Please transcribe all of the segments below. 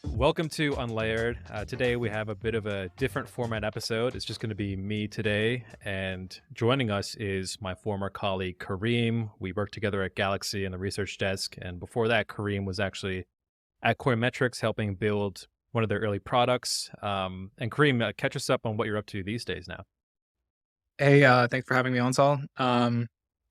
Welcome to Unlayered. Today we have a bit of a different format episode. It's just going to be me today, and joining us is my former colleague Karim. We worked together at Galaxy in the research desk, and before that, Karim was actually at Coinmetrics helping build one of their early products. And Karim, catch us up on what you're up to these days now. Hey, thanks for having me on, Saul.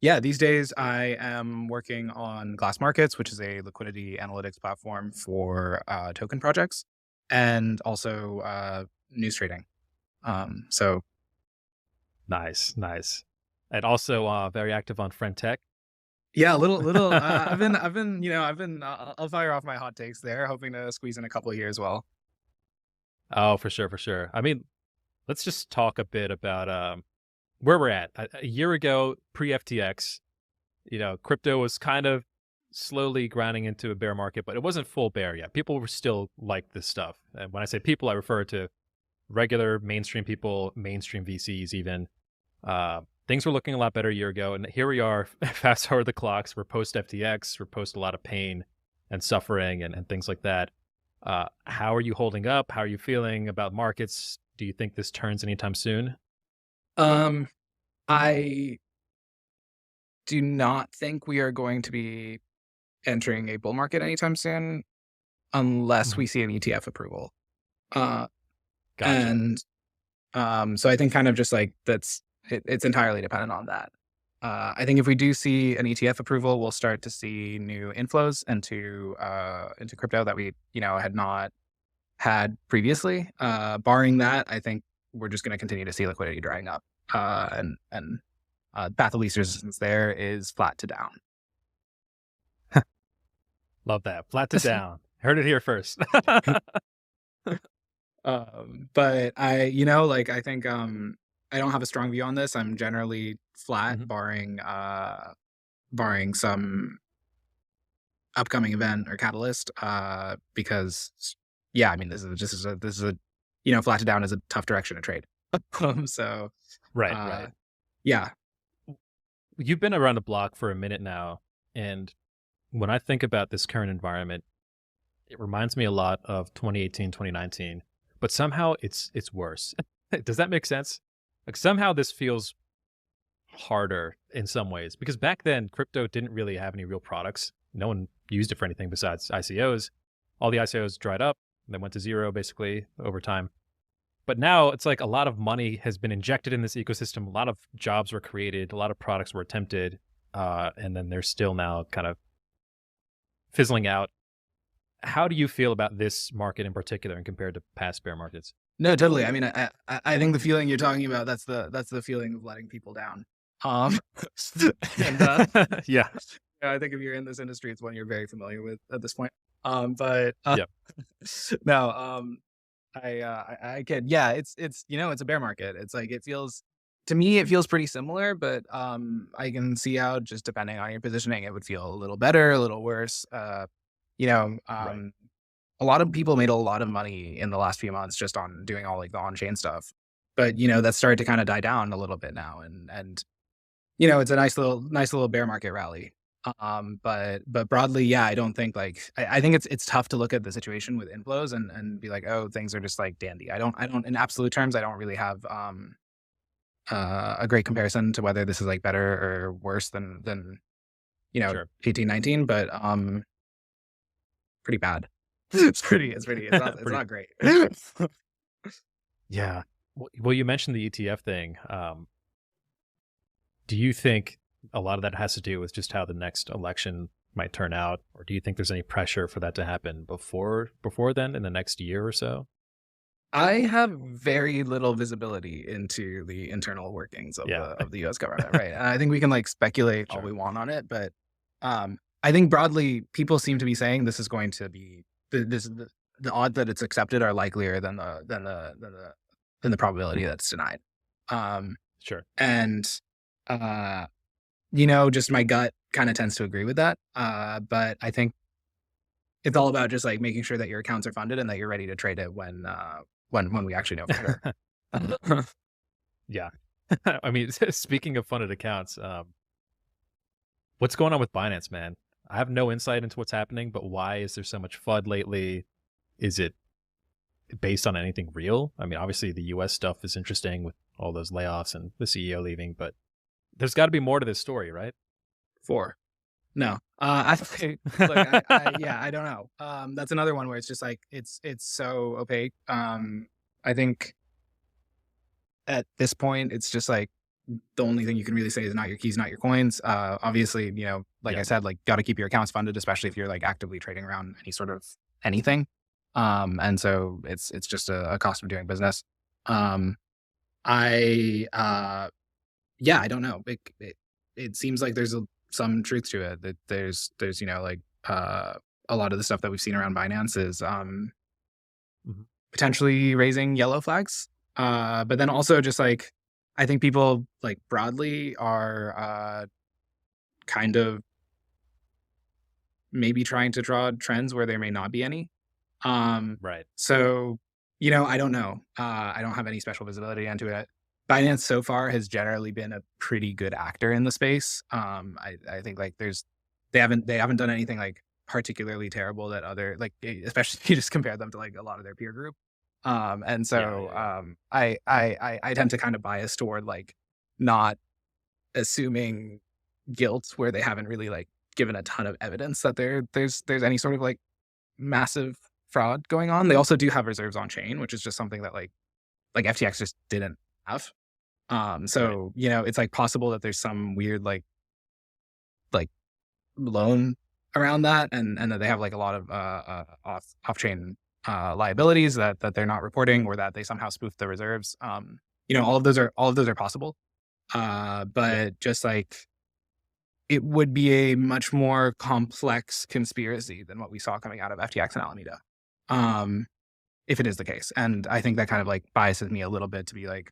These days I am working on Glass Markets, which is a liquidity analytics platform for token projects, and also news trading. So Nice. And also very active on Friend.tech. yeah, a little. I've been, I'll fire off my hot takes there, hoping to squeeze in a couple here as well. Oh, for sure. I mean, let's just talk a bit about where we're at. A year ago, pre-FTX, crypto was kind of slowly grinding into a bear market, but it wasn't full bear yet. People were still like this stuff. And when I say people, I refer to regular mainstream people, mainstream VCs even. Things were looking a lot better a year ago. And here we are, fast forward the clocks. We're post-FTX. We're post a lot of pain and suffering and things like that. How are you holding up? How are you feeling about markets? Do you think this turns anytime soon? I do not think we are going to be entering a bull market anytime soon, unless we see an ETF approval. Gotcha. And so I think kind of just like it's entirely dependent on that. I think if we do see an ETF approval, we'll start to see new inflows into crypto that we had not had previously. Barring that, I think we're just going to continue to see liquidity drying up, and path of least resistance there is flat to down. Love that. Flat to down. Heard it here first. But I think I don't have a strong view on this. I'm generally flat, barring some upcoming event or catalyst. Because this is a flat to down is a tough direction to trade. So Right. Yeah. You've been around the block for a minute now, and when I think about this current environment, it reminds me a lot of 2018, 2019, but somehow it's worse. Does that make sense? Like somehow this feels harder in some ways, because back then crypto didn't really have any real products. No one used it for anything besides ICOs. All the ICOs dried up. They went to zero basically over time. But now it's like a lot of money has been injected in this ecosystem. A lot of jobs were created. A lot of products were attempted. And then they're still now kind of fizzling out. How do you feel about this market in particular and compared to past bear markets? No, totally. I mean, I think the feeling you're talking about, that's the feeling of letting people down. And yeah, I think if you're in this industry, it's one you're very familiar with at this point. But yeah. No, I can, yeah, it's it's a bear market. It's like, to me, it feels pretty similar, but I can see how, just depending on your positioning, it would feel a little better, a little worse. Right. A lot of people made a lot of money in the last few months just on doing all like the on-chain stuff, but that's started to kind of die down a little bit now, and it's a nice little bear market rally. But broadly, yeah, I don't think I think it's tough to look at the situation with inflows and be like, oh, things are just like dandy. I don't in absolute terms, I don't really have a great comparison to whether this is like better or worse than Sure. 18, 19, but pretty bad. It's not great. Yeah. Well, you mentioned the ETF thing. Do you think a lot of that has to do with just how the next election might turn out, or do you think there's any pressure for that to happen before then, in the next year or so? I have very little visibility into the internal workings of the U.S. government, right? And I think we can speculate all we want on it, but I think broadly people seem to be saying this is going to be the odds that it's accepted are likelier than the probability that it's denied. Sure. And just my gut kind of tends to agree with that. But I think it's all about just making sure that your accounts are funded and that you're ready to trade it when we actually know for sure. Yeah. I mean, speaking of funded accounts, What's going on with Binance, man? I have no insight into what's happening, but why is there so much FUD lately? Is it based on anything real? I mean, obviously the US stuff is interesting with all those layoffs and the CEO leaving, but there's got to be more to this story, right? 4. No. I think, look, yeah, I don't know. That's another one where it's just like, it's so opaque. I think at this point, it's just like, the only thing you can really say is not your keys, not your coins. Obviously, like Yeah. I said, like, got to keep your accounts funded, especially if you're like actively trading around any sort of anything. And so it's just a cost of doing business. Um, I, yeah, I don't know. It seems like there's some truth to it, that there's, like, a lot of the stuff that we've seen around Binance is, Mhm. potentially raising yellow flags. But then also just like, I think people like broadly are, kind of maybe trying to draw trends where there may not be any. Right. So, I don't know. I don't have any special visibility into it. Binance so far has generally been a pretty good actor in the space. I think like they haven't done anything like particularly terrible that other, like, especially if you just compare them to like a lot of their peer group. And Yeah, so yeah, yeah. I tend to kind of bias toward like not assuming guilt where they haven't really like given a ton of evidence that there's any sort of like massive fraud going on. They also do have reserves on chain, which is just something that like FTX just didn't have. Right. So, it's like possible that there's some weird like loan around that, and that they have like a lot of off chain liabilities that they're not reporting, or that they somehow spoof the reserves. All of those are possible. Yeah. But just like, it would be a much more complex conspiracy than what we saw coming out of FTX and Alameda. Um, if it is the case. And I think that kind of like biases me a little bit to be like,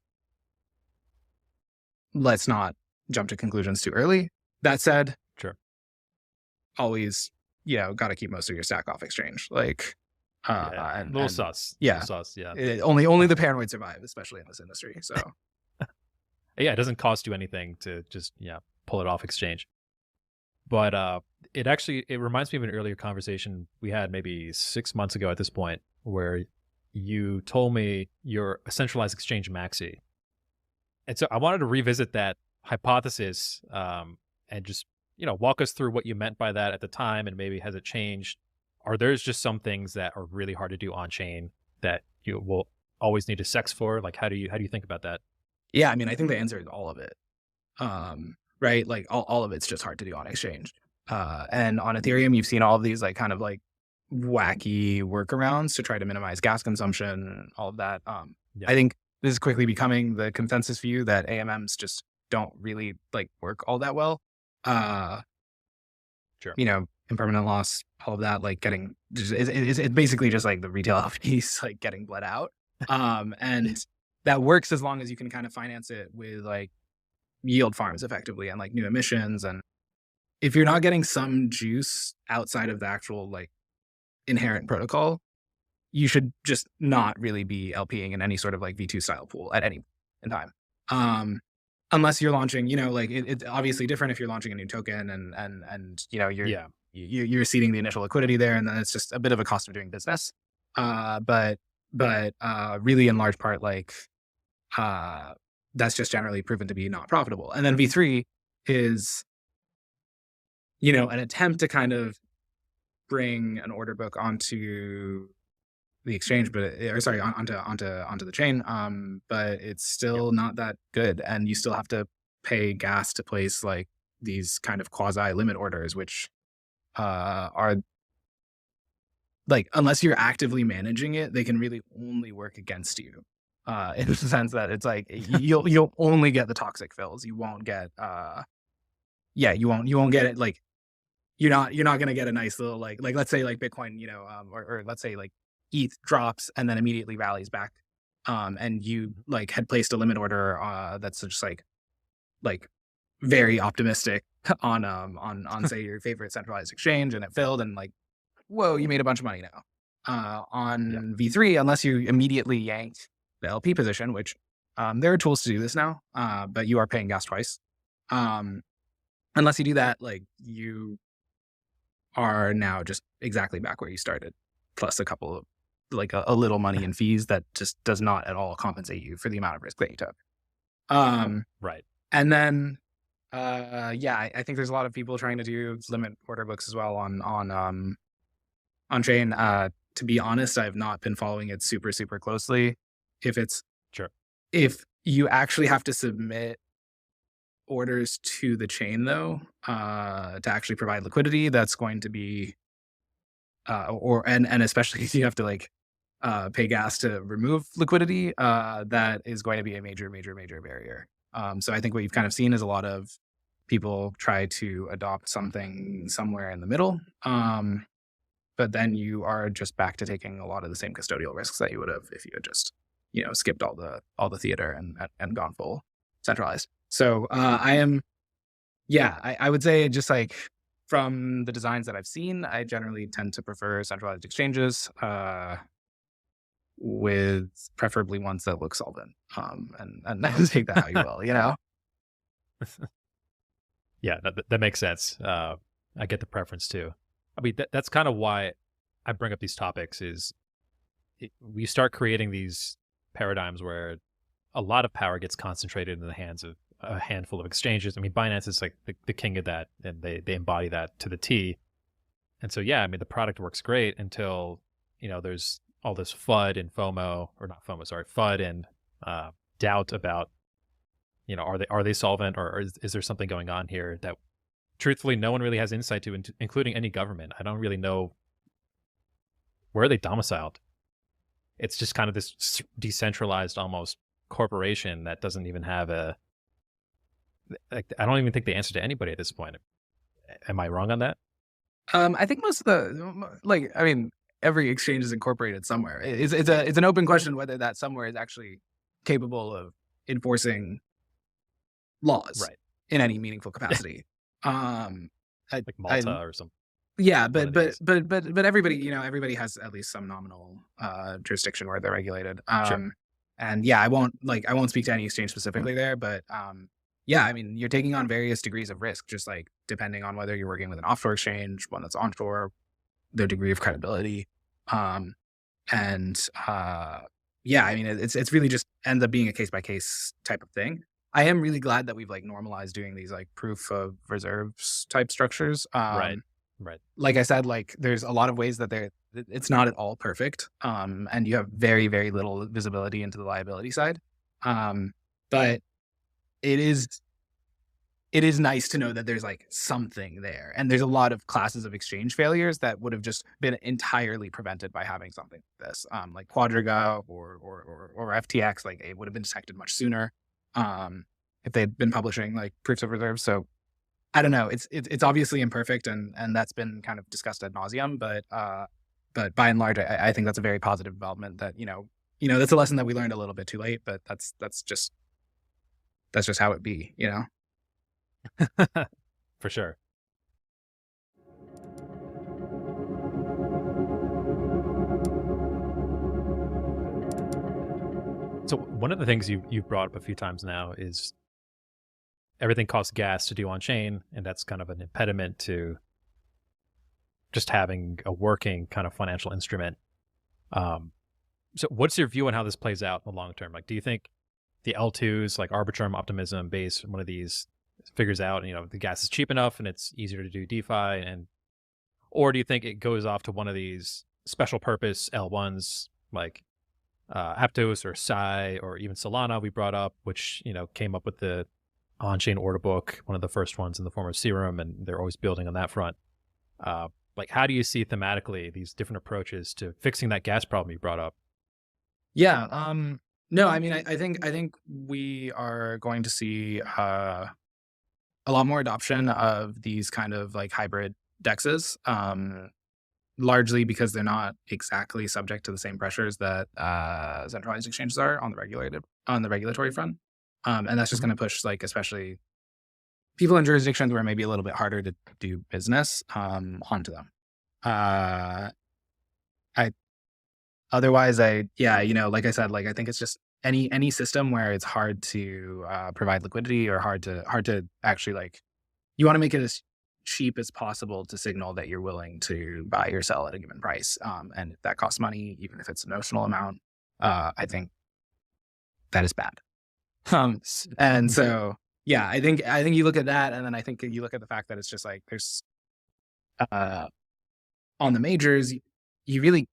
let's not jump to conclusions too early. That said, Sure. always, got to keep most of your stack off exchange. Like, Yeah. Little and sus. Little yeah, sus. Yeah. only the paranoid survive, especially in this industry. So Yeah. It doesn't cost you anything to just, yeah, pull it off exchange. But it reminds me of an earlier conversation we had maybe 6 months ago at this point, where you told me you're a centralized exchange maxi. And so I wanted to revisit that hypothesis, and just, walk us through what you meant by that at the time, and maybe has it changed? Are there's just some things that are really hard to do on chain that you will always need a sex for? Like, how do you think about that? yeah, I mean, I think the answer is all of it. Right? Like all of it's just hard to do on exchange. And on Ethereum, you've seen all of these like kind of like wacky workarounds to try to minimize gas consumption, all of that. Yeah. I think this is quickly becoming the consensus view that AMMs just don't really like work all that well. Uh, Sure. Impermanent loss, all of that, like getting, it's basically just like the retail piece, like getting bled out. Yeah. And that works as long as you can kind of finance it with like yield farms effectively and like new emissions. And if you're not getting some juice outside of the actual like inherent protocol, you should just not really be LPing in any sort of like V2 style pool at any point in time. Unless you're launching, like it's obviously different if you're launching a new token, and Yeah. you're seeding the initial liquidity there, and then it's just a bit of a cost of doing business. But really in large part, like, uh, that's just generally proven to be not profitable. And then V3 is, an attempt to kind of bring an order book onto the exchange, but or sorry, onto the chain. But it's Yeah. still not that good, and you still have to pay gas to place like these kind of quasi limit orders, which are like, unless you're actively managing it, they can really only work against you. In the sense that it's like you'll only get the toxic fills. You won't get yeah, you won't get it like you're not gonna get a nice little like let's say like Bitcoin, or let's say like ETH drops and then immediately rallies back. And you Mhm. like had placed a limit order that's just like very optimistic on say your favorite centralized exchange, and it filled, and like, whoa, you made a bunch of money now. Yeah. On V3, unless you immediately yanked the LP position, which there are tools to do this now, but you are paying gas twice. Um, unless you do that, like you are now just exactly back where you started, plus a couple of like a little money in fees that just does not at all compensate you for the amount of risk that you took. Um, Right. and then yeah, I think there's a lot of people trying to do limit order books as well on chain. To be honest, I've not been following it super closely. If it's Sure. if you actually have to submit orders to the chain though, to actually provide liquidity, that's going to be and especially if you have to like pay gas to remove liquidity, that is going to be a major barrier. So I think what you've kind of seen is a lot of people try to adopt something somewhere in the middle. But then you are just back to taking a lot of the same custodial risks that you would have if you had just, skipped all the theater and gone full centralized. So I would say just like from the designs that I've seen, I generally tend to prefer centralized exchanges, with preferably ones that look solvent. And take that how you will, you know? Yeah, that makes sense. I get the preference too. I mean, that's kind of why I bring up these topics. We start creating these paradigms where a lot of power gets concentrated in the hands of a handful of exchanges. I mean, Binance is like the king of that, and they embody that to the T. And so, yeah, I mean, the product works great until there's all this FUD and FOMO, or not FOMO, sorry, FUD and doubt about are they solvent, or is there something going on here that truthfully no one really has insight to, including any government. I don't really know where are they domiciled. It's just kind of this decentralized almost corporation that doesn't even have I don't even think they answer to anybody at this point. Am I wrong on that? I think most of I mean, every exchange is incorporated somewhere. It's an open question whether that somewhere is actually capable of enforcing laws Right. in any meaningful capacity. Um, I, Like I Malta or some yeah, one but of but these. but but but everybody, everybody has at least some nominal jurisdiction where they're regulated. Sure. And yeah, I won't speak to any exchange specifically there, but yeah, I mean, you're taking on various degrees of risk, just like depending on whether you're working with an offshore exchange, one that's onshore, their degree of credibility. Um, and yeah, I mean, it's really just ends up being a case by case type of thing. I am really glad that we've like normalized doing these like proof of reserves type structures. Right. Right. Like I said, like there's a lot of ways that it's not at all perfect. And you have very little visibility into the liability side. But it is it is nice to know that there's like something there. And there's a lot of classes of exchange failures that would have just been entirely prevented by having something like this. Like Quadriga or FTX, like it would have been detected much sooner. If they'd been publishing like proofs of reserves. So I don't know. It's obviously imperfect, and that's been kind of discussed ad nauseum. But by and large, I think that's a very positive development. That that's a lesson that we learned a little bit too late. But that's just how it be. For sure. So one of the things you've brought up a few times now is everything costs gas to do on chain, and that's kind of an impediment to just having a working kind of financial instrument. So what's your view on how this plays out in the long term? Like, do you think the L2s, like Arbitrum, Optimism, Base, one of these figures out, the gas is cheap enough and it's easier to do DeFi, or do you think it goes off to one of these special purpose L1s like Aptos or Psi or even Solana we brought up, which came up with the on-chain order book, one of the first ones in the form of Serum, and they're always building on that front. Like, how do you see thematically these different approaches to fixing that gas problem you brought up? Yeah. No, I mean, I think we are going to see a lot more adoption of these kind of like hybrid dexes. Largely because they're not exactly subject to the same pressures that centralized exchanges are on the regulatory front. And that's just Mhm. going to push like especially people in jurisdictions where it may be a little bit harder to do business onto them. Uh, I otherwise like I said, like I think it's just any system where it's hard to provide liquidity or hard to actually like you want to make it as cheap as possible to signal that you're willing to buy or sell at a given price. And if that costs money, even if it's a notional amount, I think that is bad. And so, yeah, I think you look at that, and then I think you look at the fact that it's just like there's on the majors, you really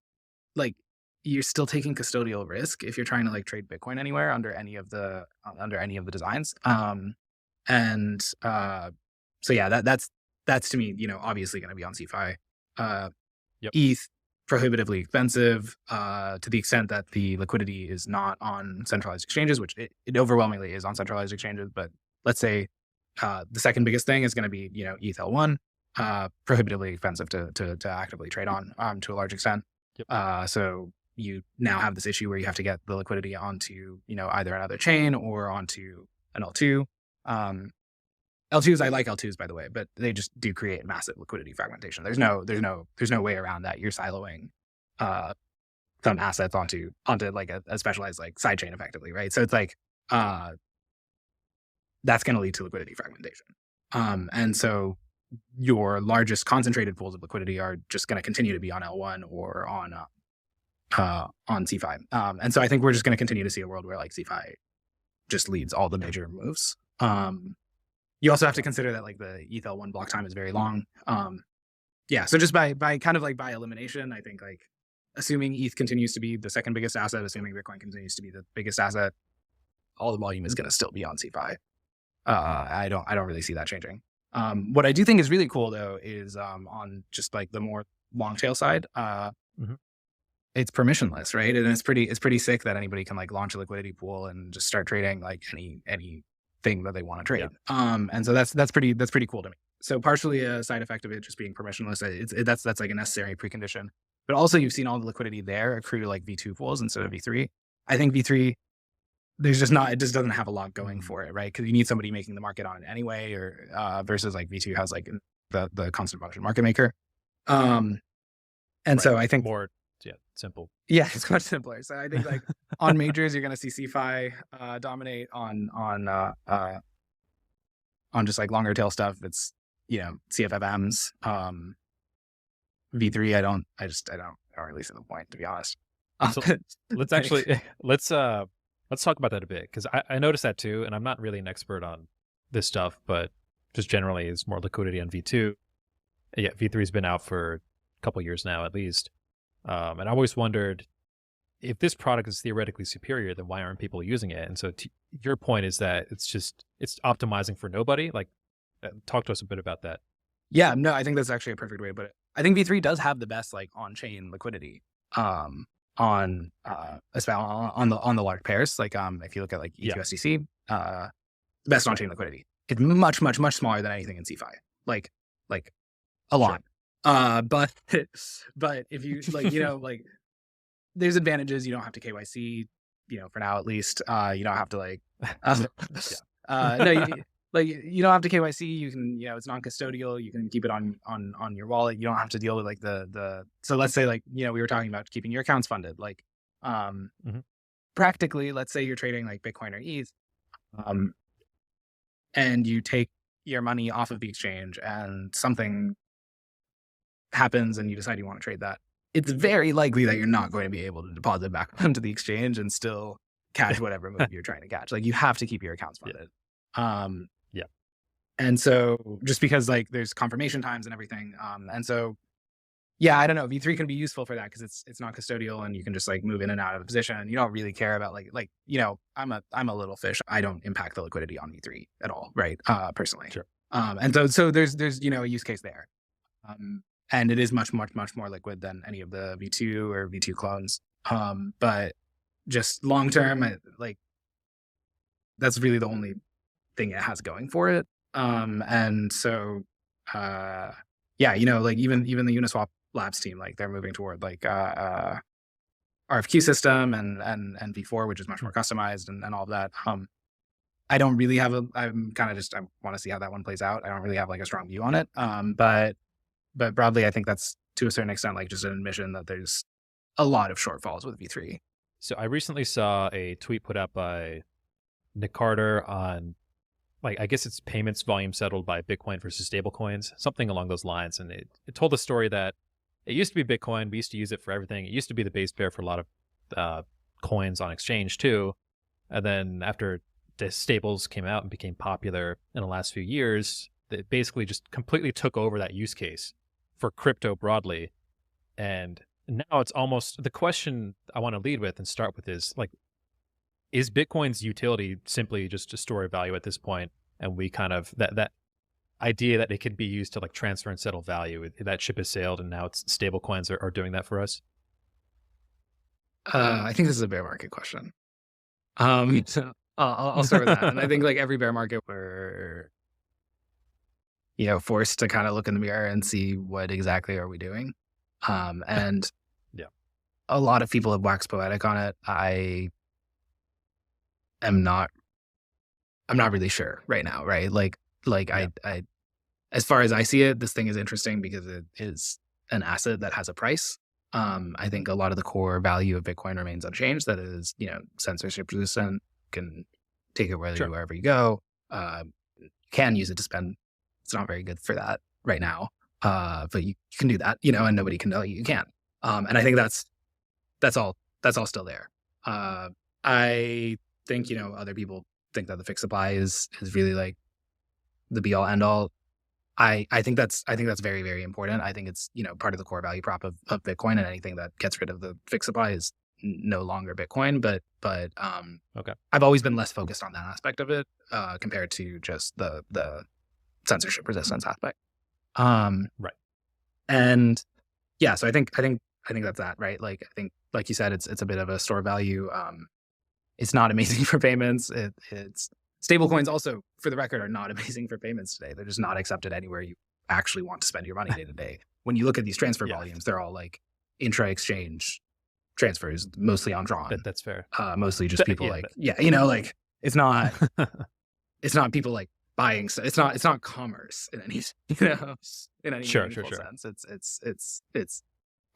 like you're still taking custodial risk if you're trying to like trade Bitcoin anywhere under any of the designs. And so yeah, that's to me, obviously going to be on CeFi. Yep. ETH prohibitively expensive to the extent that the liquidity is not on centralized exchanges, which it overwhelmingly is on centralized exchanges. But let's say the second biggest thing is going to be ETH L1, prohibitively expensive to actively trade on to a large extent. Yep. So you now have this issue where you have to get the liquidity onto either another chain or onto an L2. L2s, I like L2s, by the way, but they just do create massive liquidity fragmentation. There's no way around that. You're siloing some assets onto like a specialized like sidechain effectively, right? So it's like that's going to lead to liquidity fragmentation. And so your largest concentrated pools of liquidity are just going to continue to be on L1 or on CeFi. And so I think we're just going to continue to see a world where like CeFi just leads all the major moves. You also have to consider that like the ETH L1 block time is very long. Yeah, so just by kind of like by elimination, I think like assuming ETH continues to be the second biggest asset, assuming Bitcoin continues to be the biggest asset, all the volume is going to still be on CeFi. I don't really see that changing. What I do think is really cool though is on just like the more long tail side, it's permissionless, right? And it's pretty sick that anybody can like launch a liquidity pool and just start trading like any thing that they want to trade. Yeah. And so that's pretty cool to me. So partially a side effect of it just being permissionless, that's like a necessary precondition. But also you've seen all the liquidity there accrue to like V2 pools instead of V3. I think V3, it just doesn't have a lot going for it, right? Because you need somebody making the market on it anyway, or versus like V2 has like the constant function market maker. And right. So I think more simple. Yeah, it's much simpler. So I think like on majors, you're going to see CeFi dominate on just like longer tail stuff. It's CFFMs. V3, I don't really see the point, to be honest. So let's talk about that a bit, because I noticed that too, and I'm not really an expert on this stuff, but just generally is more liquidity on V2. Yeah, V3 has been out for a couple years now at least. And I always wondered, if this product is theoretically superior, then why aren't people using it? And so your point is that it's optimizing for nobody. Like, talk to us a bit about that. Yeah, no, I think that's actually a perfect way to put it. I think V3 does have the best like on-chain liquidity on the large pairs. Like if you look at like ETHUSDC, best on-chain liquidity. It's much smaller than anything in CeFi. Like a lot. Sure. But if you like, like there's advantages. You don't have to KYC, for now at least. You don't have to like, you don't have to KYC. You can, it's non-custodial. You can keep it on your wallet. You don't have to deal with like so let's say like, we were talking about keeping your accounts funded. Like, practically, let's say you're trading like Bitcoin or ETH, and you take your money off of the exchange and something happens and you decide you want to trade that, it's very likely that you're not going to be able to deposit back onto the exchange and still catch whatever move you're trying to catch. Like you have to keep your accounts funded. And so just because like there's confirmation times and everything. And so, yeah, I don't know. V3 can be useful for that because it's not custodial and you can just like move in and out of a position. You don't really care about like, I'm a little fish. I don't impact the liquidity on V3 at all. Right. Personally. Sure. And so there's, a use case there. And it is much more liquid than any of the V2 or V2 clones. But just long term, like that's really the only thing it has going for it. And so, like even the Uniswap Labs team, like they're moving toward like RFQ system and V4, which is much more customized and all of that. I don't really have I want to see how that one plays out. I don't really have like a strong view on it. But broadly, I think that's to a certain extent like just an admission that there's a lot of shortfalls with V3. So I recently saw a tweet put out by Nick Carter like, I guess it's payments volume settled by Bitcoin versus stablecoins, something along those lines. And it told a story that it used to be Bitcoin. We used to use it for everything. It used to be the base pair for a lot of coins on exchange too. And then after the stables came out and became popular in the last few years, it basically just completely took over that use case for crypto broadly. And now it's almost, the question I want to lead with and start with is like, is Bitcoin's utility simply just to store value at this point? And we kind of, that idea that it could be used to like transfer and settle value, that ship has sailed, and now it's stable coins are doing that for us? I think this is a bear market question. So I'll start with that. And I think like every bear market, we're, you know, forced to kind of look in the mirror and see what exactly are we doing. And Yeah. a lot of people have waxed poetic on it. I'm not really sure right now, right? Yeah. I as far as I see it, this thing is interesting because it is an asset that has a price. I think a lot of the core value of Bitcoin remains unchanged. That is, you know, censorship resistant, can take it Sure. wherever you go. You can use it to spend. It's not very good for that right now. But you can do that, you know, and nobody can tell you can't. And I think that's all still there. I think, you know, other people think that the fixed supply is really like the be all end all. I think that's very, very important. I think it's, you know, part of the core value prop of Bitcoin, and anything that gets rid of the fixed supply is no longer Bitcoin. But Okay. I've always been less focused on that aspect of it compared to just the censorship resistance aspect. Right. And yeah, so I think that's that, right? Like, I think, like you said, it's a bit of a store value. It's not amazing for payments. It's stable coins also, for the record, are not amazing for payments today. They're just not accepted anywhere you actually want to spend your money day to day. When you look at these transfer Yeah. volumes, they're all like intra-exchange transfers, mostly undrawn. That's fair. Mostly just people you know, like it's not people like buying. So it's not commerce in any, you know, in any Sure. meaningful sense. It's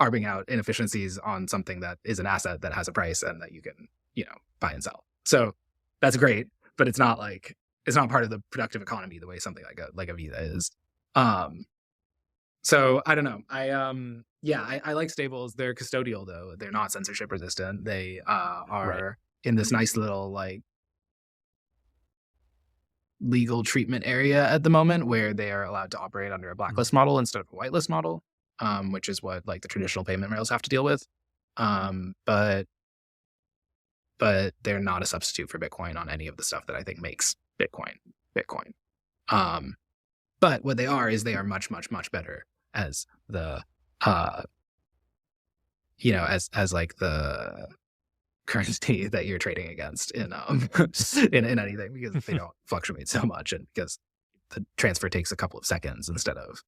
arbing out inefficiencies on something that is an asset that has a price and that you can, you know, buy and sell. So that's great, but it's not part of the productive economy the way something like a Visa is. So I don't know. I like stables. They're custodial though. They're not censorship resistant. They are in this nice little like legal treatment area at the moment where they are allowed to operate under a blacklist model instead of a whitelist model, which is what like the traditional payment rails have to deal with. But they're not a substitute for Bitcoin on any of the stuff that I think makes Bitcoin. But what they are is they are much, much, much better as the, you know, as like the currency that you're trading against in in anything, because they don't fluctuate so much, and because the transfer takes a couple of seconds instead of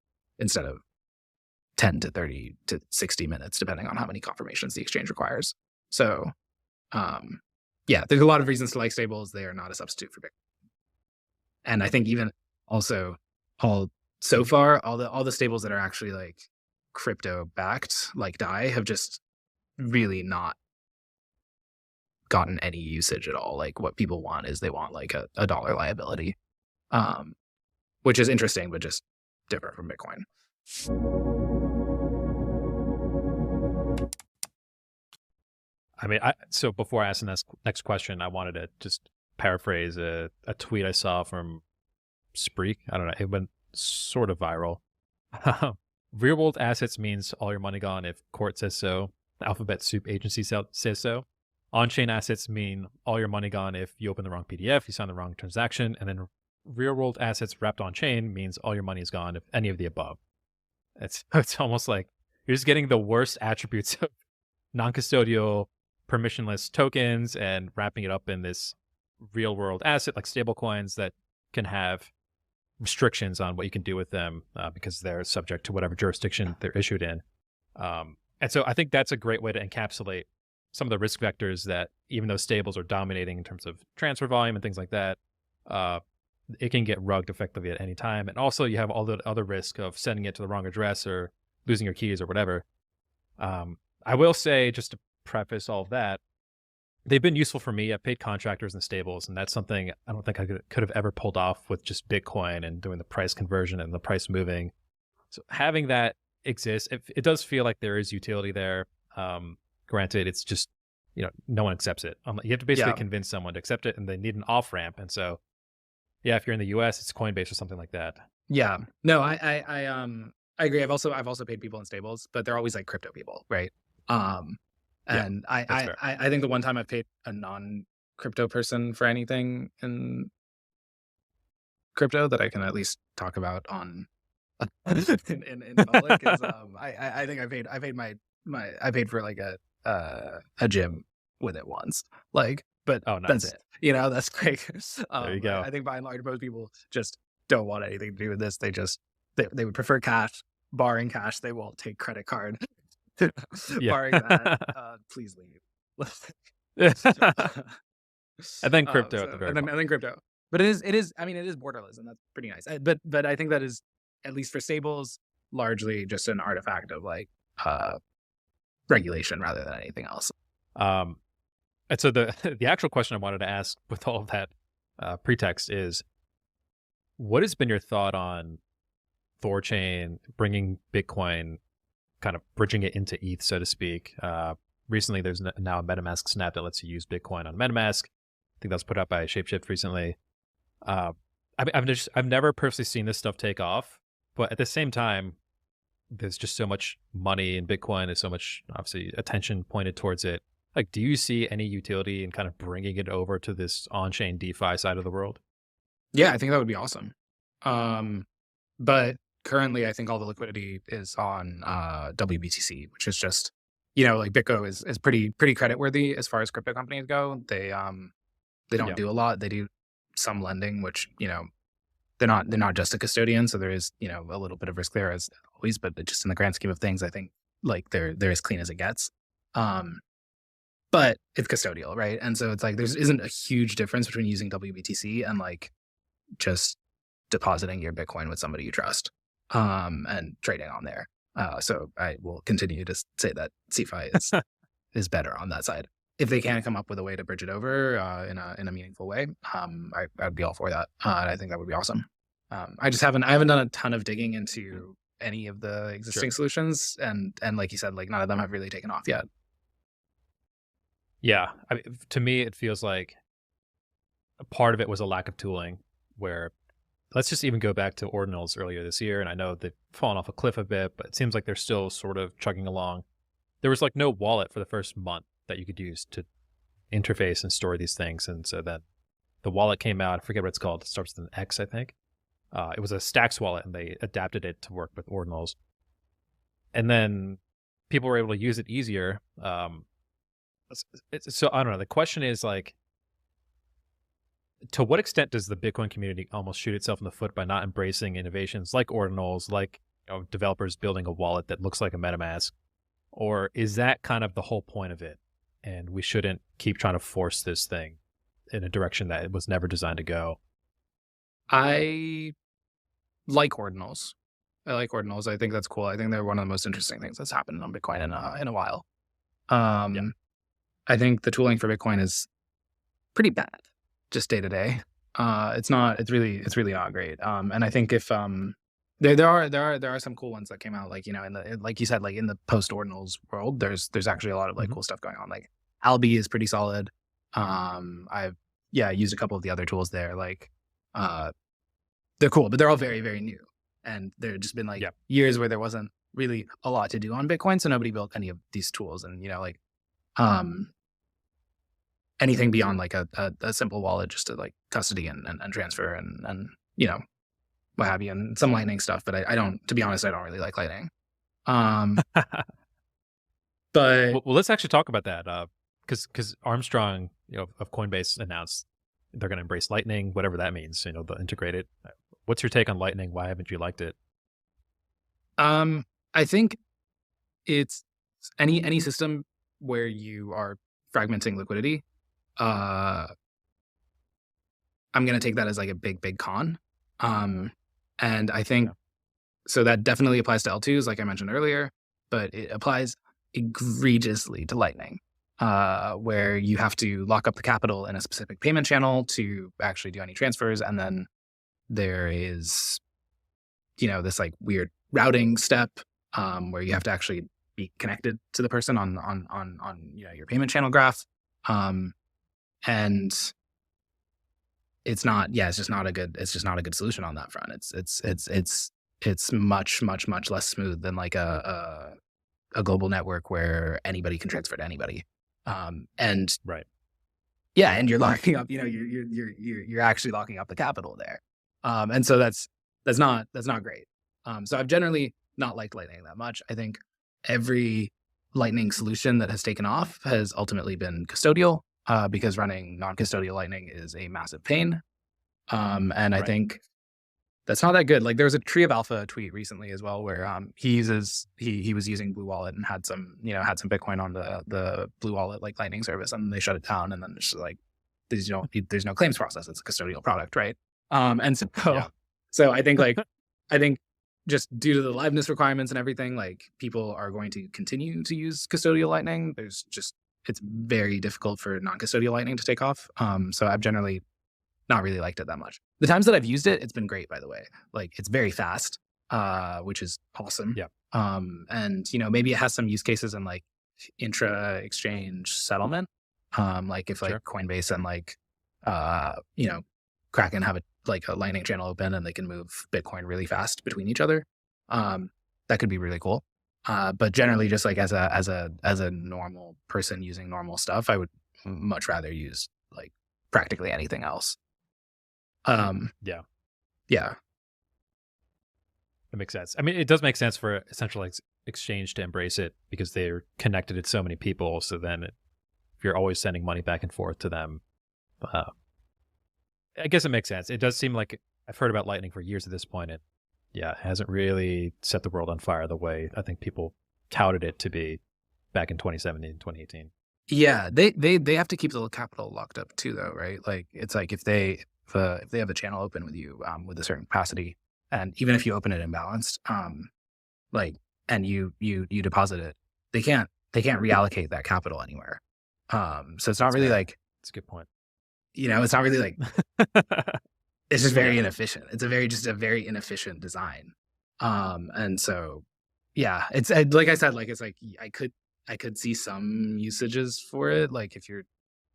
10 to 30 to 60 minutes, depending on how many confirmations the exchange requires. So, yeah, there's a lot of reasons to like stables. They are not a substitute for Bitcoin. And I think even also so far, all the stables that are actually like crypto backed, like DAI, have just really not gotten any usage at all. Like what people want is they want like a dollar liability, which is interesting, but just different from Bitcoin. I mean, so before I ask the next question, I wanted to just paraphrase a tweet I saw from Spreak. I don't know. It went sort of viral. Real world assets means all your money gone if court says so. Alphabet Soup agency says so. On-chain assets mean all your money gone if you open the wrong PDF, you sign the wrong transaction, and then real-world assets wrapped on-chain means all your money is gone if any of the above. It's almost like you're just getting the worst attributes of non-custodial, permissionless tokens and wrapping it up in this real-world asset like stablecoins that can have restrictions on what you can do with them because they're subject to whatever jurisdiction they're issued in. And so I think that's a great way to encapsulate some of the risk vectors that, even though stables are dominating in terms of transfer volume and things like that, it can get rugged effectively at any time. And also you have all the other risk of sending it to the wrong address or losing your keys or whatever. I will say, just to preface all of that, they've been useful for me. I've paid contractors and stables, and that's something I don't think I could have ever pulled off with just Bitcoin and doing the price conversion and the price moving. So having that exist, it does feel like there is utility there. Granted, it's just, no one accepts it. You have to basically Yeah. convince someone to accept it, and they need an off ramp. And so, yeah, if you're in the U.S., it's Coinbase or something like that. Yeah. No, I agree. I've also paid people in stables, but they're always like crypto people, right? Um, Yeah, and that's fair. I think the one time I've paid a non-crypto person for anything in crypto that I can at least talk about on in public is I think I paid for like a gym with it once, like, but Oh, that's nice. it. That's like There you go. I think by and large most people just don't want anything to do with this. They would prefer cash. Barring cash, they won't take credit card. Yeah. Barring that, please leave. And then crypto at the So very and then bottom. crypto, but it is. I mean, it is borderless, and that's pretty nice. But I think that is, at least for stables, largely just an artifact of like regulation rather than anything else. Um, and so the the actual question I wanted to ask with all of that pretext is, what has been your thought on Thorchain bringing Bitcoin, kind of bridging it into ETH, so to speak? Recently, there's now a MetaMask snap that lets you use Bitcoin on MetaMask. I think that was put out by Shapeshift recently. Uh, I've never personally seen this stuff take off, but at the same time, there's just so much money in Bitcoin. There's so much, obviously, attention pointed towards it. Like, do you see any utility in kind of bringing it over to this on-chain DeFi side of the world? Yeah, I think that would be awesome. But currently, I think all the liquidity is on WBTC, which is just, like BitGo is pretty credit worthy as far as crypto companies go. They don't Yeah. do a lot. They do some lending, which they're not just a custodian, so there is a little bit of risk there as always. But just in the grand scheme of things, I think like they're as clean as it gets. But it's custodial, right? And so it's like there isn't a huge difference between using WBTC and like just depositing your Bitcoin with somebody you trust, and trading on there. So I will continue to say that CeFi is better on that side. If they can come up with a way to bridge it over in a meaningful way, I'd be all for that. And I think that would be awesome. I haven't done a ton of digging into any of the Sure. existing solutions, and like you said, like none of them have really taken off yet. Yeah. I mean, to me, it feels like a part of it was a lack of tooling, where let's just even go back to ordinals earlier this year. And I know they've fallen off a cliff a bit, but it seems like they're still sort of chugging along. There was like no wallet for the first month that you could use to interface and store these things. And so then the wallet came out. I forget what it's called. It starts with an X, I think. It was a Stacks wallet, and they adapted it to work with ordinals. And then people were able to use it easier. So I don't know. The question is like, to what extent does the Bitcoin community almost shoot itself in the foot by not embracing innovations like ordinals, like developers building a wallet that looks like a MetaMask? Or is that kind of the whole point of it? And we shouldn't keep trying to force this thing in a direction that it was never designed to go. I like ordinals. I think that's cool. I think they're one of the most interesting things that's happened on Bitcoin in a while. Yeah. I think the tooling for Bitcoin is pretty bad, just day to day. It's really not great. And I think if there are some cool ones that came out, like in the, like you said, like in the post ordinals world, there's actually a lot of like Mhm. cool stuff going on. Like Albi is pretty solid. I've used a couple of the other tools there. Like they're cool, but they're all very, very new. And there just been like Yeah. years where there wasn't really a lot to do on Bitcoin, so nobody built any of these tools. And like anything beyond like a simple wallet just to like custody and transfer and what have you, and some Lightning stuff. But I don't, to be honest, I don't really like Lightning. But Well, let's actually talk about that. Because Armstrong, of Coinbase announced they're going to embrace Lightning, whatever that means. They'll integrate it. What's your take on Lightning? Why haven't you liked it? I think it's any system where you are fragmenting liquidity. I'm going to take that as like a big con. And I think so that definitely applies to L2s, like I mentioned earlier, but it applies egregiously to Lightning. where you have to lock up the capital in a specific payment channel to actually do any transfers. And then there is, this like weird routing step where you have to actually be connected to the person on your payment channel graph. And it's just not a good solution on that front. It's much, much, much less smooth than like a global network where anybody can transfer to anybody. And Right. yeah, and you're locking up, you're actually locking up the capital there. And so that's not great. So I've generally not liked Lightning that much. I think every Lightning solution that has taken off has ultimately been custodial, because running non-custodial Lightning is a massive pain. And I think that's not that good. Like there was a Tree of Alpha tweet recently as well, where he was using Blue Wallet and had some Bitcoin on the Blue Wallet like Lightning service, and they shut it down. And then it's just like there's no claims process. It's a custodial product, right? And so I think just due to the liveness requirements and everything, like people are going to continue to use custodial Lightning. It's very difficult for non-custodial Lightning to take off. So I've generally not really liked it that much. The times that I've used it, it's been great, by the way. Like it's very fast, which is awesome. Yeah. And maybe it has some use cases in like intra exchange settlement. Like if like Coinbase and like Kraken have a Lightning channel open and they can move Bitcoin really fast between each other. That could be really cool. But generally just like as a normal person using normal stuff, I would much rather use like practically anything else. Yeah. It makes sense. I mean, it does make sense for essential exchange to embrace it because they're connected to so many people. So then if you're always sending money back and forth to them, I guess it makes sense. It does seem like I've heard about Lightning for years at this point. It hasn't really set the world on fire the way I think people touted it to be back in 2017, 2018. Yeah, they have to keep the capital locked up too, though, right? Like it's like if they have a channel open with you with a certain capacity, and even if you open it imbalanced, and you deposit it, they can't reallocate that capital anywhere. So it's not really like it's a good point. It's not really like it's just very inefficient. It's a very inefficient design. And so yeah, it's like I said, like it's like I could see some usages for it, like if you're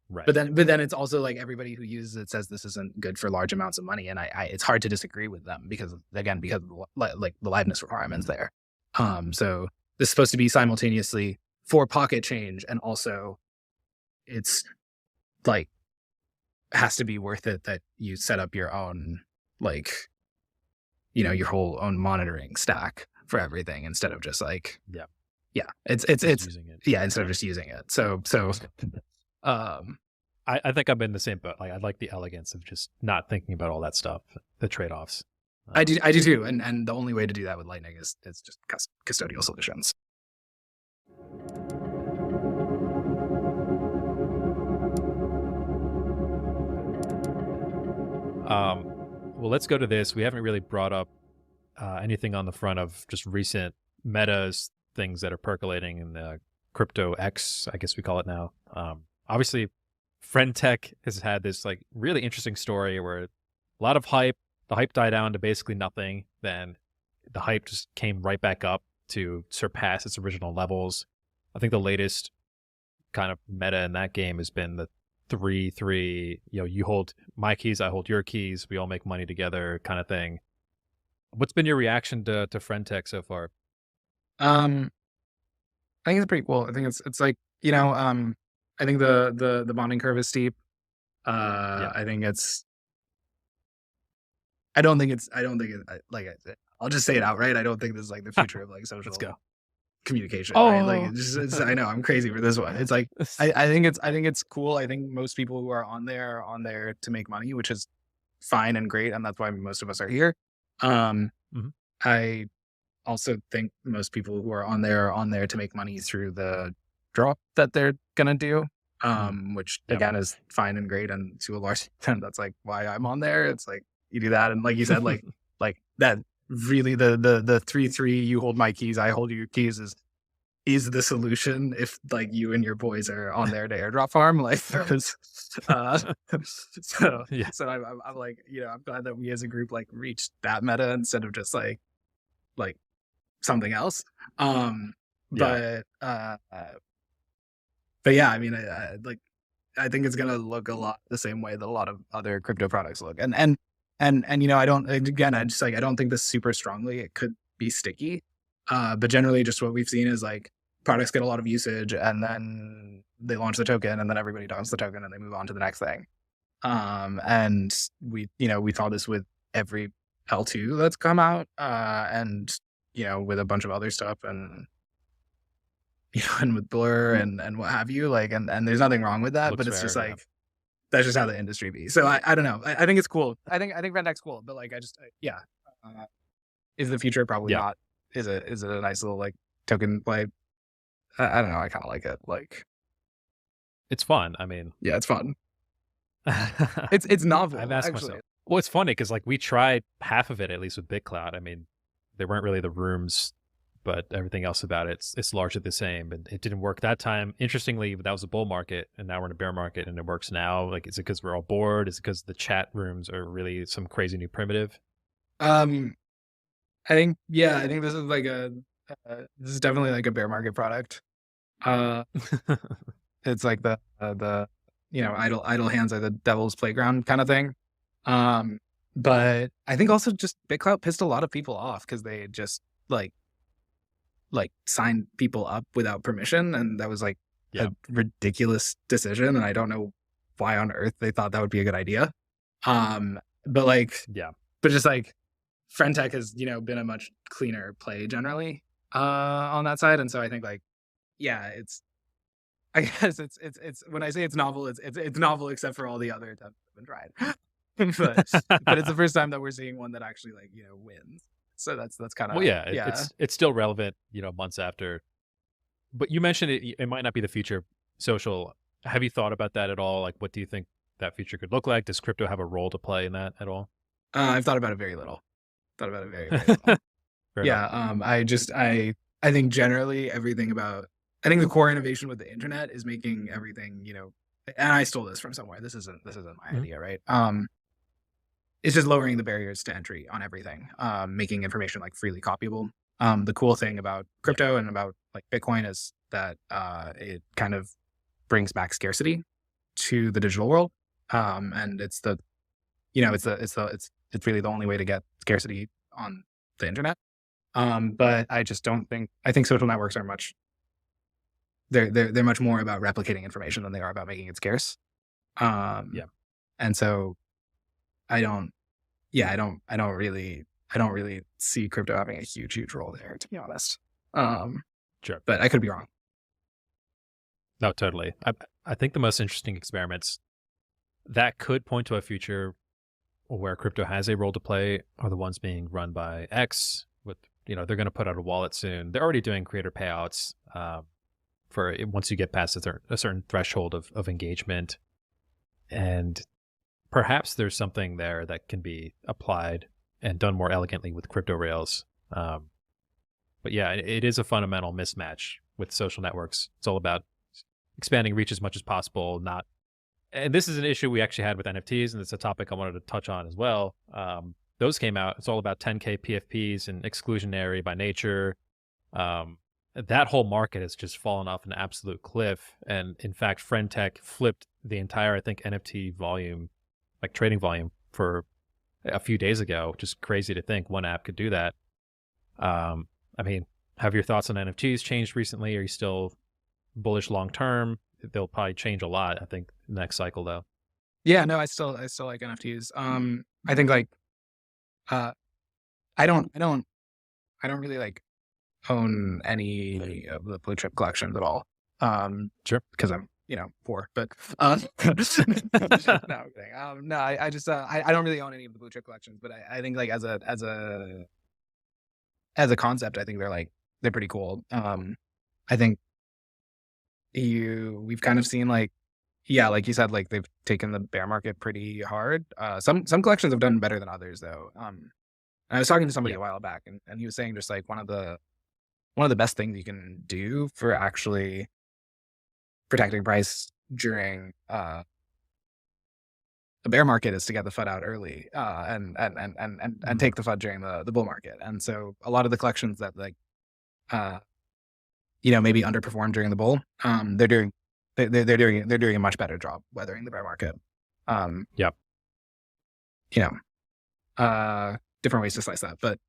right. But then it's also like everybody who uses it says this isn't good for large amounts of money, and I it's hard to disagree with them because of the liveness requirements there. So this is supposed to be simultaneously for pocket change, and also it's like has to be worth it that you set up your own your whole own monitoring stack for everything instead of just like it's using it. Instead of just using it. So I think I'm in the same boat. Like I like the elegance of just not thinking about all that stuff, the trade-offs. I do too. And the only way to do that with Lightning is just custodial solutions. Well, let's go to this. We haven't really brought up anything on the front of just recent metas, things that are percolating in the crypto X, I guess we call it now. Obviously, Friend.tech has had this like really interesting story where a lot of hype, the hype died down to basically nothing. Then the hype just came right back up to surpass its original levels. I think the latest kind of meta in that game has been the 3-3, you hold my keys, I hold your keys, we all make money together kind of thing. What's been your reaction to Friend.tech so far? I think it's pretty cool. I think it's like, I think the bonding curve is steep. I think I'll just say it outright. I don't think this is like the future of like social communication. Right? Like I know I'm crazy for this one. It's like I think it's cool. I think most people who are on there are on there to make money, which is fine and great, and that's why most of us are here. I also think most people who are on there to make money through the drop that they're gonna do, which again is fine and great, and to a large extent that's like why I'm on there. It's like you do that, and like you said, like that really the 3-3, you hold my keys, I hold your keys, is is the solution if like you and your boys are on there to airdrop farm. Like, uh, Yeah. so I'm like, I'm glad that we as a group like reached that meta instead of just like something else. Um, Yeah. but but yeah, I mean, I think it's gonna look a lot the same way that a lot of other crypto products look. And I don't, again, I don't think this super strongly. It could be sticky. But generally just what we've seen is like products get a lot of usage and then they launch the token and then everybody dumps the token and they move on to the next thing. And we saw this with every L2 that's come out, and with a bunch of other stuff, and and with Blur and what have you, like, and there's nothing wrong with that, Looks but it's just fair. Yeah. like that's just how the industry be. So I don't know. I think it's cool. I think Friend.tech's cool, but like yeah. Is the future? Probably Yeah. not. Is it a nice little like token play? I don't know. I kind of like it. Like, It's fun. I mean, yeah, it's fun. It's novel. I've asked actually. myself. Well, it's funny because like we tried half of it at least with BitCloud. I mean, there weren't really the rooms, but everything else about it's largely the same. And it didn't work that time. Interestingly, that was a bull market, and now we're in a bear market, and it works now. Like, is it because we're all bored? Is it because the chat rooms are really some crazy new primitive? I think this is like this is definitely like a bear market product. It's like the idle hands are the devil's playground kind of thing. But I think also just BitClout pissed a lot of people off because they just like signed people up without permission, and that was like Yeah. a ridiculous decision, and I don't know why on earth they thought that would be a good idea. But like, Yeah. but just like Friend.tech has been a much cleaner play generally on that side, and so I think like it's I guess it's when I say it's novel, it's novel except for all the other attempts that have been tried. but it's the first time that we're seeing one that actually like wins. So that's kind Well, of yeah, it's still relevant, months after. But you mentioned it might not be the future of social. Have you thought about that at all? Like, what do you think that future could look like? Does crypto have a role to play in that at all? I've thought about it very little. Thought about it very very little. Fair Yeah. enough. I think generally everything about I think the core innovation with the internet is making everything and I stole this from somewhere. This isn't my Mhm. idea, right? It's just lowering the barriers to entry on everything, making information like freely copyable. The cool thing about crypto and about like Bitcoin is that it kind of brings back scarcity to the digital world, and it's the it's really the only way to get scarcity on the internet. But I just don't think I think social networks are much they're much more about replicating information than they are about making it scarce. Yeah. And so I don't I don't really see crypto having a huge role there, to be honest. Sure. But I could be wrong. No, totally. I think the most interesting experiments that could point to a future where crypto has a role to play are the ones being run by X. With they're going to put out a wallet soon. They're already doing creator payouts for once you get past a certain threshold of engagement, and perhaps there's something there that can be applied and done more elegantly with crypto rails. But yeah, it is a fundamental mismatch with social networks. It's all about expanding reach as much as possible. And this is an issue we actually had with NFTs, and it's a topic I wanted to touch on as well. Those came out. It's all about 10K PFPs and exclusionary by nature. That whole market has just fallen off an absolute cliff. And in fact, Friend.tech flipped the entire, I think, NFT volume, like trading volume, for a few days ago. Just crazy to think one app could do that. I mean, have your thoughts on NFTs changed recently? Are you still bullish long term? They'll probably change a lot, I think, next cycle though. Yeah, no, I still like NFTs. I think like I don't really like own any of the blue chip collections at all. Sure. Because I'm poor, but no, I'm kidding. No, I just I don't really own any of the blue chip collections, but I think like as a concept, I think they're pretty cool. I think we've kind of seen like you said, like they've taken the bear market pretty hard. Some collections have done better than others though. I was talking to somebody a while back, and he was saying just like one of the one of the best things you can do for actually protecting price during a bear market is to get the FUD out early, and take the FUD during the bull market. And so a lot of the collections that like maybe underperformed during the bull, they're doing a much better job weathering the bear market. Yep. Different ways to slice that, but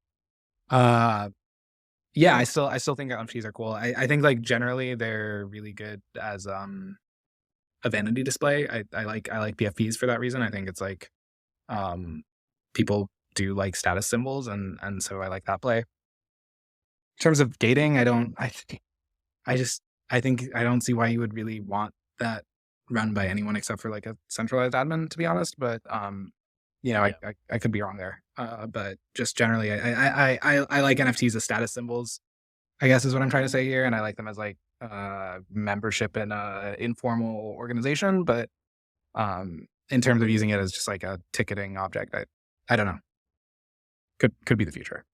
yeah, I still think NFTs are cool. I think like generally they're really good as a vanity display. I like PFPs for that reason. I think it's like people do like status symbols, and so I like that play. In terms of gating, I think I don't see why you would really want that run by anyone except for like a centralized admin, to be honest. But I could be wrong there. But just generally, I like NFTs as status symbols, I guess is what I'm trying to say here. And I like them as like membership in a informal organization. But in terms of using it as just like a ticketing object, I don't know. Could be the future.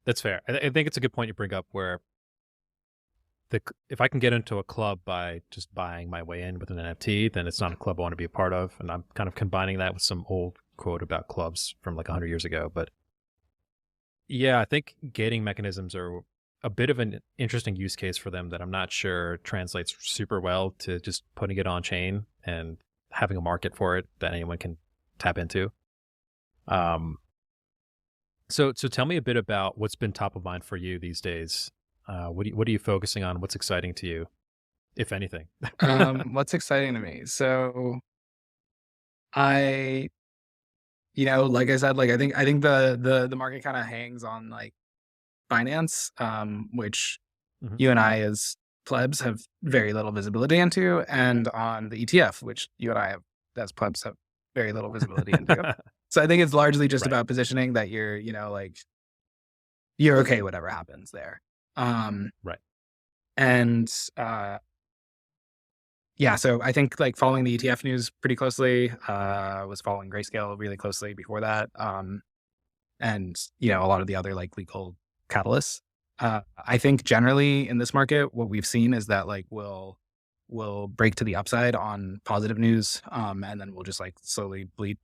That's fair. I think it's a good point you bring up where if I can get into a club by just buying my way in with an NFT, then it's not a club I want to be a part of. And I'm kind of combining that with some old quote about clubs from like 100 years ago. But yeah, I think gating mechanisms are a bit of an interesting use case for them that I'm not sure translates super well to just putting it on chain and having a market for it that anyone can tap into. So tell me a bit about what's been top of mind for you these days. What are you focusing on? What's exciting to you, if anything? What's exciting to me? So like I said, like I think the market kind of hangs on like finance, which you and I as plebs have very little visibility into, and on the ETF, which you and I have as plebs have very little visibility into. So I think it's largely just about positioning that you're, like you're okay whatever happens there. Right. And yeah, so I think like following the ETF news pretty closely, was following Grayscale really closely before that. And a lot of the other like legal catalysts. I think generally in this market, what we've seen is that like we'll break to the upside on positive news, and then we'll just like slowly bleed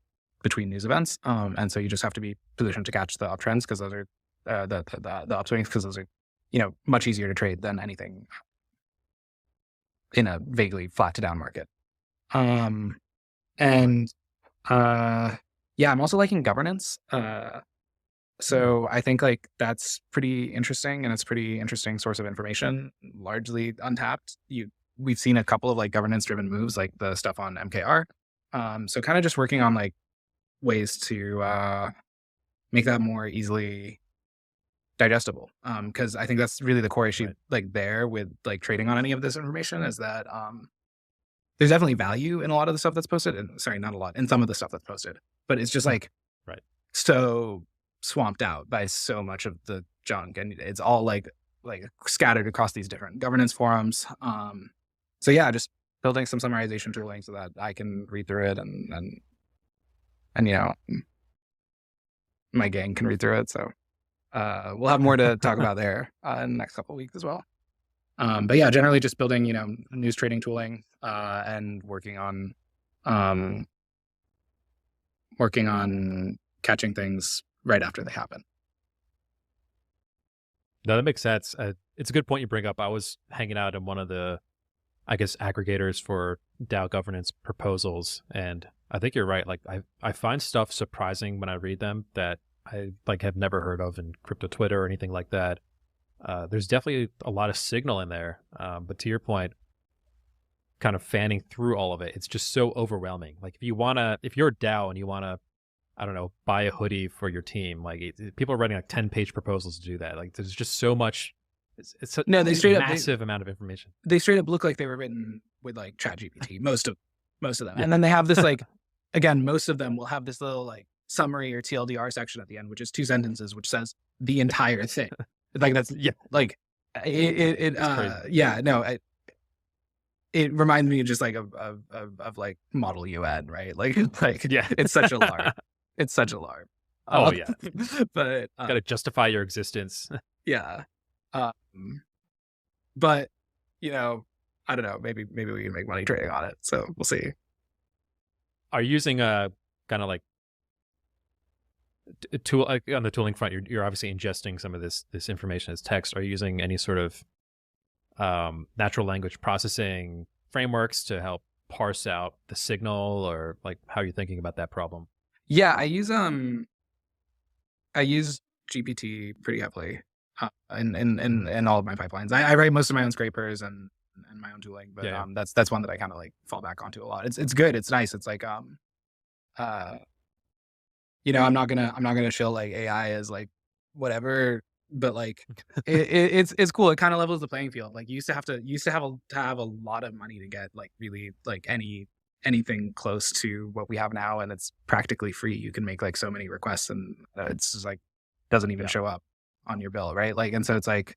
between news events. And so you just have to be positioned to catch the uptrends because those are the upswings, because those are much easier to trade than anything in a vaguely flat to down market. Yeah, I'm also liking governance. So I think like that's pretty interesting, and it's pretty interesting source of information, largely untapped. We've seen a couple of like governance driven moves, like the stuff on MKR. So kind of just working on like ways to make that more easily digestible. Because I think that's really the core issue, like there with like trading on any of this information, is that there's definitely value in a lot of the stuff that's posted, and sorry, not a lot, in some of the stuff that's posted, but it's just like so swamped out by so much of the junk, and it's all like scattered across these different governance forums. So yeah, just building some summarization tooling so that I can read through it, and my gang can read through it. So we'll have more to talk about there in the next couple of weeks as well. But yeah, generally just building news trading tooling, and working on catching things right after they happen. No, that makes sense. It's a good point you bring up. I was hanging out in one of the, I guess, aggregators for DAO governance proposals, and I think you're right. Like I find stuff surprising when I read them that I like have never heard of in crypto Twitter or anything like that. There's definitely a lot of signal in there, but to your point, kind of fanning through all of it, it's just so overwhelming. Like if you're a DAO and you wanna, I don't know, buy a hoodie for your team, like people are writing like 10-page proposals to do that. Like there's just so much. It's a massive amount of information. They straight up look like they were written with like ChatGPT. Most of them, and then they have this like, again, most of them will have this little like summary or TLDR section at the end, which is 2 sentences, which says the entire thing. Like that's like it it reminds me just like of like Model UN, right? Like it's such a lark. Oh yeah. But got to justify your existence. Yeah. Um, but you know, I don't know. Maybe we can make money trading on it. So we'll see. Are you using a kind of like tool on the tooling front? You're obviously ingesting some of this information as text. Are you using any sort of natural language processing frameworks to help parse out the signal, or like how are you thinking about that problem? Yeah, I use GPT pretty heavily in all of my pipelines. I write most of my own scrapers and my own tooling, but Yeah, that's one that I kind of like fall back onto a lot. It's good. It's nice. It's like uh I'm not gonna show like AI as like whatever, but like it's cool. It kind of levels the playing field. Like you used to have a lot of money to get like really like anything close to what we have now, and it's practically free. You can make like so many requests, and it's just like doesn't even show up on your bill, right? Like, and so it's like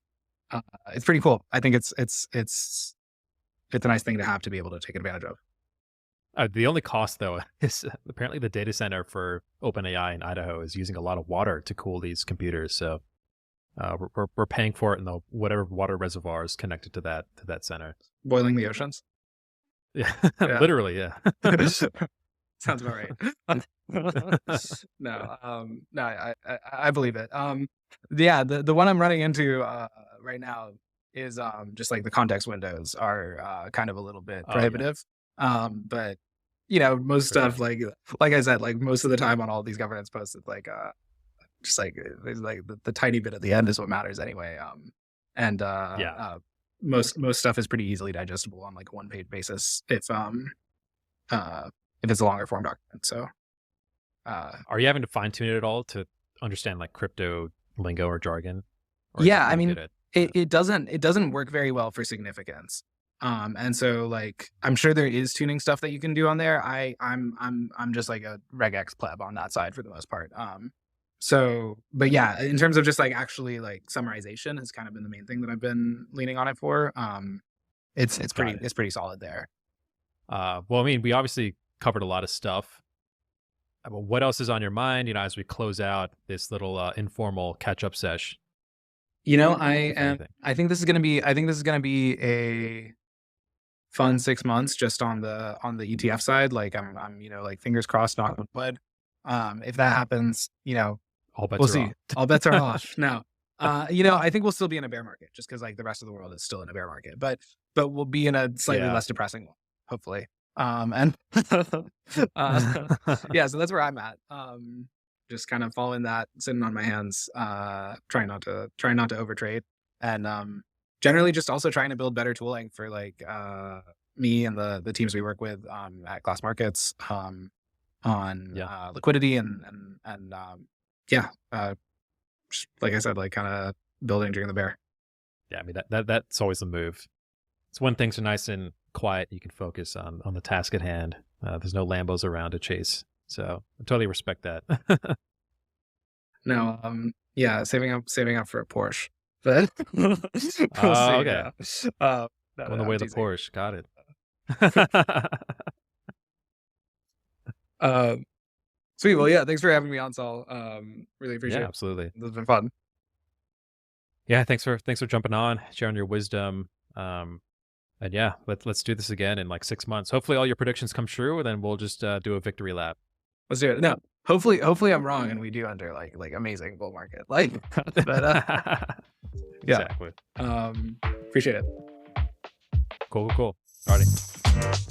it's pretty cool. I think it's a nice thing to be able to take advantage of. The only cost, though, is apparently the data center for OpenAI in Idaho is using a lot of water to cool these computers. So we're paying for it in the whatever water reservoir is connected to that center. Boiling the oceans. Yeah, Yeah. literally, yeah. Sounds about right. No, I believe it. Yeah, the one I'm running into right now is just like the context windows are kind of a little bit prohibitive. But most stuff like I said, like most of the time on all these governance posts, it's like just like there's like the tiny bit at the end is what matters anyway. And most stuff is pretty easily digestible on like a 1-page basis if it's a longer form document. So are you having to fine tune it at all to understand like crypto lingo or jargon? Or yeah, I mean, it doesn't work very well for significance. And so like I'm sure there is tuning stuff that you can do on there. I'm just like a regex pleb on that side for the most part. So but yeah, in terms of just like actually like summarization has kind of been the main thing that I've been leaning on it for. It's pretty solid there. Well, I mean, we obviously covered a lot of stuff. But what else is on your mind, as we close out this little informal catch-up sesh? I think this is gonna be a fun 6 months just on the ETF side. Like I'm like fingers crossed, knock on wood. If that happens, all bets we'll are see. off. All bets are off. No. I think we'll still be in a bear market just because like the rest of the world is still in a bear market. But we'll be in a slightly less depressing one, hopefully. And yeah, so that's where I'm at. Just kind of following that, sitting on my hands, trying not to overtrade, and generally just also trying to build better tooling for like me and the teams we work with at Glass Markets on liquidity and just, like I said, like kind of building during the bear. Yeah, I mean that's always the move. It's when things are nice and quiet, you can focus on the task at hand. There's no Lambos around to chase, so I totally respect that. No, yeah, saving up for a Porsche, but we'll see. Okay. Yeah. On the way to the Porsche, got it. Sweet. Well, yeah, thanks for having me on, Saul. Really appreciate it. Absolutely. This has been fun. Yeah, thanks for jumping on, sharing your wisdom. And yeah, let's do this again in like 6 months. Hopefully all your predictions come true, and then we'll just do a victory lap. Let's do it. No, hopefully I'm wrong and we do enter like amazing bull market. Like, but yeah, exactly. Appreciate it. Cool. Alrighty.